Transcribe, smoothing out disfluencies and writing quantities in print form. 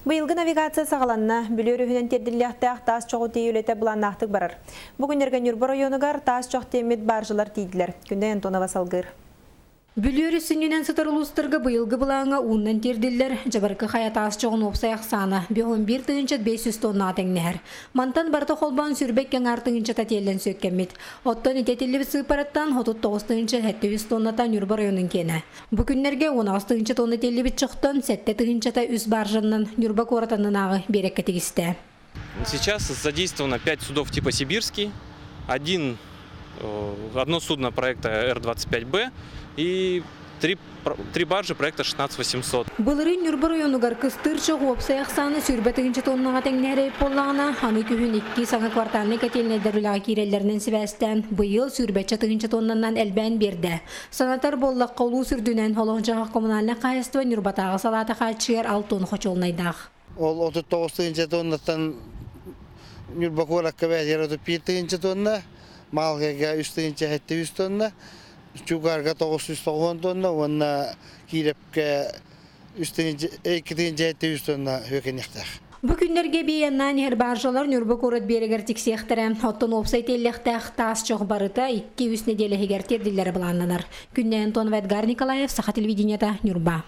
Быйылгы навигация сағаланна бүлөр үһүнен тердиллиахтаах таас чоғу тейүүлете буланнаахтык барар. Бүгүнерге Нюрба районугар таас чоқ темит баржылар тийдилер. Күнде Антонова салгыр. Бүлөрі сүнненен сытырылыстырғы бұйылғы бұлаңа уыннан терділдер, жабарқы хаятаас жоғын опсаяқ саны, 11 тыңынчат 500 тонна тәңнәр. Мантан барты қолбан сүрбек кәң артыңынчат әтелен сөккәмет. Оттан ететелі сыпараттан 39 тыңынчат 700 тоннатан Нюрба районын кені. Бүкінлерге 16 тыңынчат тонна телі бит жоқтан 7 тыңынчата үз баржаннан Нюрба коратанын ағы берекке тегісті. Сейчас задействовано 5 судов типа «Сибирский», одно судно проекта Р-25Б и три баржи проекта 16800. Былыры Нюрба районугар кыстыр чоғу опсаяқ саны сүрбе тыңынчы тоннаға тәңнәрі поллағына ханы күхін 2 саңа кварталны кәтелінедіріліға керелерінен сібәстен бұйыл сүрбетчі тыңынчы тоннаннан әлбән берді. Санатар боллақ қолу сүрдінен холонжаға коммунальны қайыстыва Нюрбатағы салаты қайтшығар 6 тонн қочолнайдақ. Ол 39 тыңынчы тоннаттан Нюрба қораққа бәдер 35 тыңынчы тонна, малғаға 3 тыңынчы 700 тонна, Чугарга 990 тонна, онна кирепке 2 тонна хөкенектах. Бүкіндерге бейеннан ер баржалар Нюрба корат берегер тексектірі. Оттан опсайт еллектақ тас чоқ барыта 2 неделі хегер терділері бұланнанар. Күннен Антонова Эдгар Николаев, Саха телевидениета, Нюрба.